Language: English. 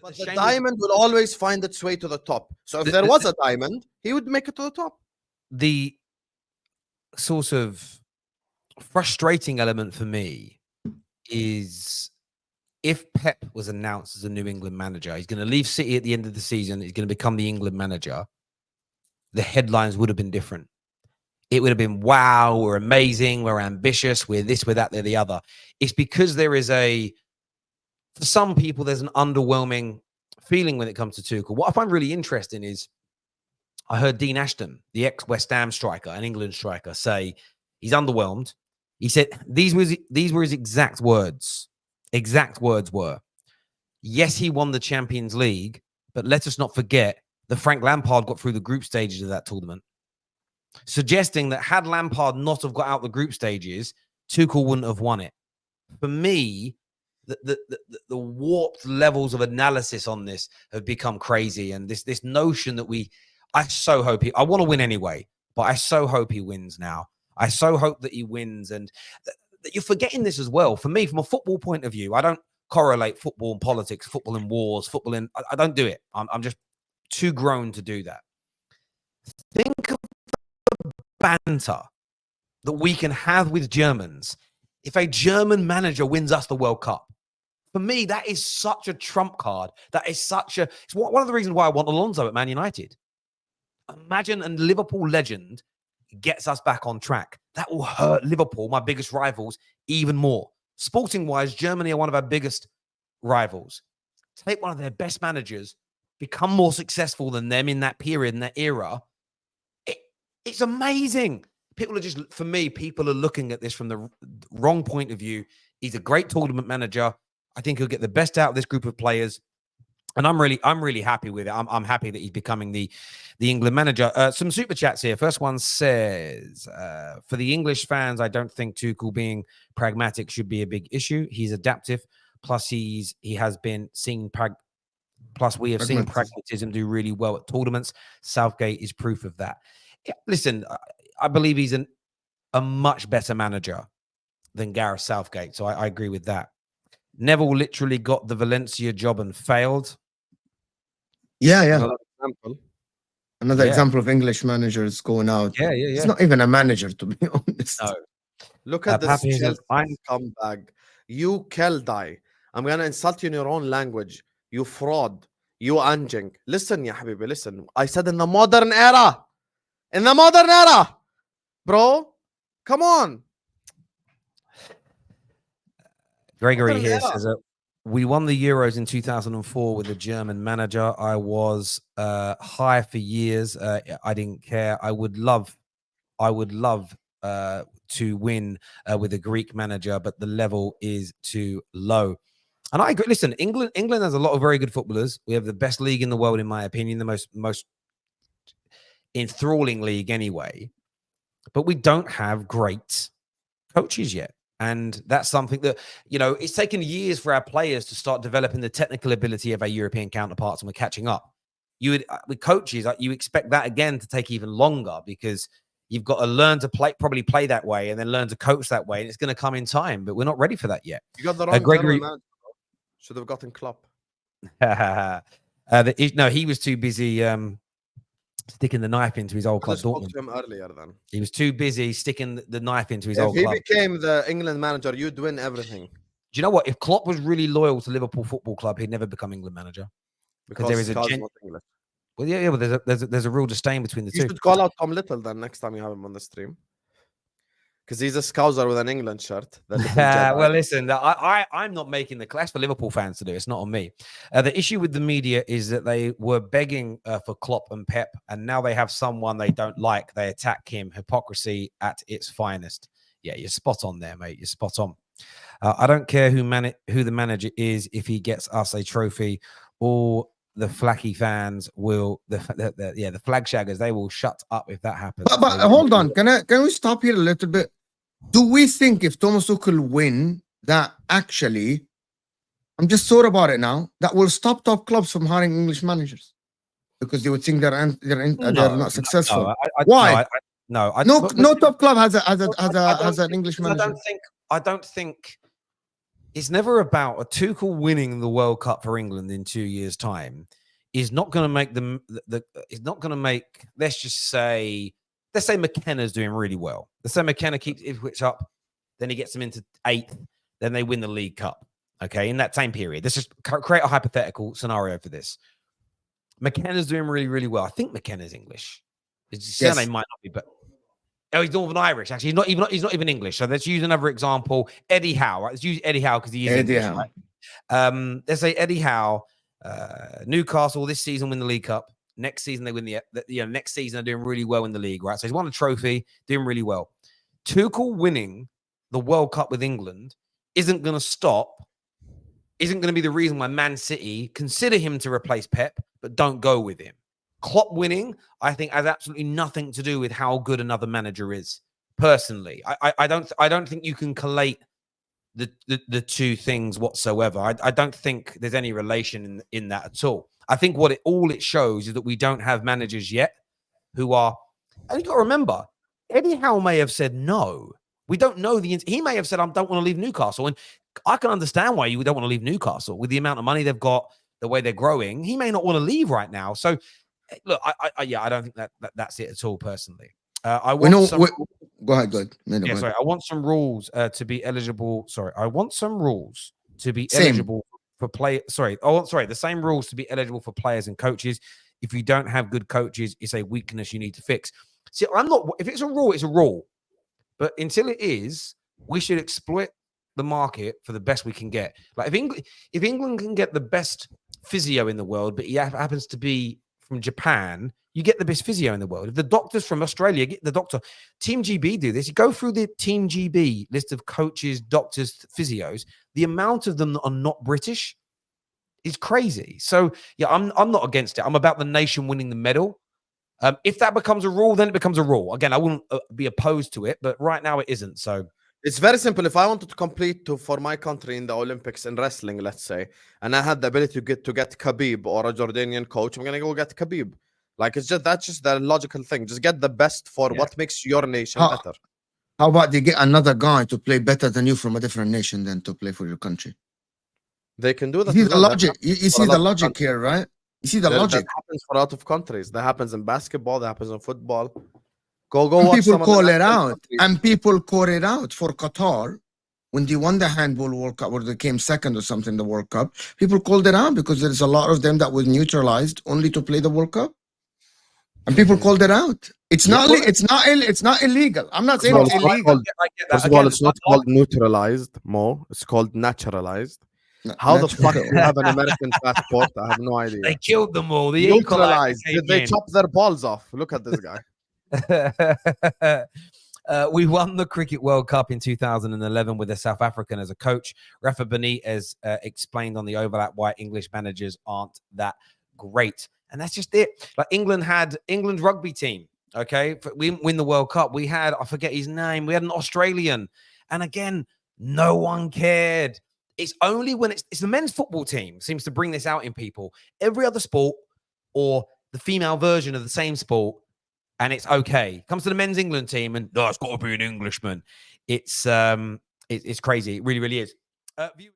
But the diamond will always find its way to the top. So if there was a diamond, he would make it to the top. The sort of frustrating element for me is if Pep was announced as a New England manager, he's going to leave City at the end of the season, he's going to become the England manager, the headlines would have been different. It would have been, wow, we're amazing, we're ambitious, we're this, we're that, they're the other. It's because there is for some people, there's an underwhelming feeling when it comes to Tuchel. What I find really interesting is I heard Dean Ashton, the ex-West Ham striker, an England striker, say he's underwhelmed. He said these were his exact words. Exact words were, yes, he won the Champions League, but let us not forget that Frank Lampard got through the group stages of that tournament, suggesting that had Lampard not have got out the group stages, Tuchel wouldn't have won it. For me, the warped levels of analysis on this have become crazy, and this notion that I so hope I want to win anyway, but I so hope he wins now. I so hope that he wins, and that you're forgetting this as well. For me, from a football point of view, I don't correlate football and politics, football and wars, I don't do it. I'm just too grown to do that. Think of the banter that we can have with Germans if a German manager wins us the World Cup. For me, that is such a trump card. It's one of the reasons why I want Alonso at Man United. Imagine a Liverpool legend gets us back on track. That will hurt Liverpool, my biggest rivals, even more. Sporting-wise, Germany are one of our biggest rivals. Take one of their best managers, become more successful than them in that period, in that era. It's amazing. People are looking at this from the wrong point of view. He's a great tournament manager. I think he'll get the best out of this group of players. And I'm really happy with it. I'm happy that he's becoming the England manager. Some super chats here. First one says, for the English fans, I don't think Tuchel being pragmatic should be a big issue. He's adaptive. Plus, we have seen pragmatism do really well at tournaments. Southgate is proof of that. Yeah, listen, I believe he's a much better manager than Gareth Southgate. So I agree with that. Neville literally got the Valencia job and failed. Yeah. Another example of English managers going out. Yeah. It's not even a manager, to be honest. No. Look at this scumbag. You Keldai. I'm going to insult you in your own language. You fraud. You anjing. Listen, ya habibi, listen. I said in the modern era. In the modern era. Bro, come on. Gregory here says we won the Euros in 2004 with a German manager. I was high for years. I didn't care. I would love to win with a Greek manager, but the level is too low. And I agree. Listen, England has a lot of very good footballers. We have the best league in the world, in my opinion, the most enthralling league anyway. But we don't have great coaches yet. And that's something that, it's taken years for our players to start developing the technical ability of our European counterparts, and we're catching up. With coaches, you expect that again to take even longer, because you've got to learn to probably play that way, and then learn to coach that way, and it's going to come in time. But we're not ready for that yet. You got the wrong Gregory. Should have gotten Klopp. No, he was too busy sticking the knife into his old club. Spoke to him earlier. Then he was too busy sticking the knife into his old club. If he became the England manager, you'd win everything. Do you know what? If Klopp was really loyal to Liverpool Football Club, he'd never become England manager, because there is well, yeah, but there's a real disdain between the two. You should call out Tom Little then next time you have him on the stream, because he's a Scouser with an England shirt. Well, listen, I'm not making the class for Liverpool fans to do. It's not on me. The issue with the media is that they were begging for Klopp and Pep, and now they have someone they don't like. They attack him. Hypocrisy at its finest. Yeah, you're spot on there, mate. You're spot on. I don't care who the manager is. If he gets us a trophy, all the flacky fans will, the flag shaggers, they will shut up if that happens. But hold on, can we stop here a little bit? Do we think if Thomas Tuchel win, that actually, I'm just thought about it now, that will stop top clubs from hiring English managers, because they would think they're not successful? Why? No, top club has an English manager. I don't think it's never about a Tuchel winning the World Cup for England in 2 years' time is not going to make them. It's not going to make. Let's say McKenna's doing really well. Let's say McKenna keeps Ipswich up, then he gets them into 8th, then they win the League Cup. Okay, in that same period, let's just create a hypothetical scenario for this. McKenna's doing really, really well. I think McKenna's English. His surname might not be, but he's Northern Irish. Actually, he's not even English. So let's use another example. Eddie Howe. Right? Let's use Eddie Howe because he is Eddie English. Howe. Right? Let's say Eddie Howe, Newcastle this season win the League Cup. Next season they win next season they're doing really well in the league. Right. So he's won a trophy, doing really well. Tuchel winning the World Cup with England isn't going to be the reason why Man City consider him to replace Pep, but don't go with him. Klopp winning, I think, has absolutely nothing to do with how good another manager is. Personally, I don't think you can collate the two things whatsoever. I don't think there's any relation in that at all. I think all it shows is that we don't have managers yet who are. And you got to remember, Eddie Howe may have said no. We don't know he may have said, I don't want to leave Newcastle. And I can understand why you don't want to leave Newcastle with the amount of money they've got, the way they're growing. He may not want to leave right now. So, look, I don't think that's it at all, personally. I want go ahead. No, sorry. I want some rules to be eligible. Sorry. I want some rules to be eligible for play. Sorry. The same rules to be eligible for players and coaches. If you don't have good coaches, it's a weakness you need to fix. See, if it's a rule, it's a rule. But until it is, we should exploit the market for the best we can get. Like if England can get the best physio in the world, but he happens to be from Japan, you get the best physio in the world. If the doctors from Australia get the doctor, Team GB do this. You go through the Team GB list of coaches, doctors, physios. The amount of them that are not British is crazy. So yeah, I'm not against it. I'm about the nation winning the medal. If that becomes a rule, then it becomes a rule. Again, I wouldn't be opposed to it, but right now it isn't. So it's very simple. If I wanted to compete for my country in the Olympics in wrestling, let's say, and I had the ability to get Khabib or a Jordanian coach, I'm gonna go get Khabib. Like that's just the logical thing. Just get the best for what makes your nation better. How about they get another guy to play better than you from a different nation than to play for your country? They can do that. You see the logic. You see the logic here, right? You see the logic. That happens for a lot of countries. That happens in basketball. That happens in football. Go and watch people call it out. And people call it out for Qatar when they won the handball World Cup or they came second or something in the World Cup. People called it out because there's a lot of them that was neutralized only to play the World Cup. And people called it out. It's not illegal. I'm not saying it's illegal. First of all, it's not called neutralized, Mo. It's called naturalized. How the fuck do you have an American passport? I have no idea. They killed them all. They neutralized. Did they chop their balls off? Look at this guy. We won the Cricket World Cup in 2011 with a South African as a coach. Rafa Benitez explained on the overlap why English managers aren't that great. And that's just it. Like England's rugby team. Okay. We win the World Cup. We had, I forget his name. We had an Australian. And again, no one cared. It's only when it's the men's football team seems to bring this out in people. Every other sport or the female version of the same sport, and it's okay. Comes to the men's England team, and it's got to be an Englishman. It's crazy. It really, really is.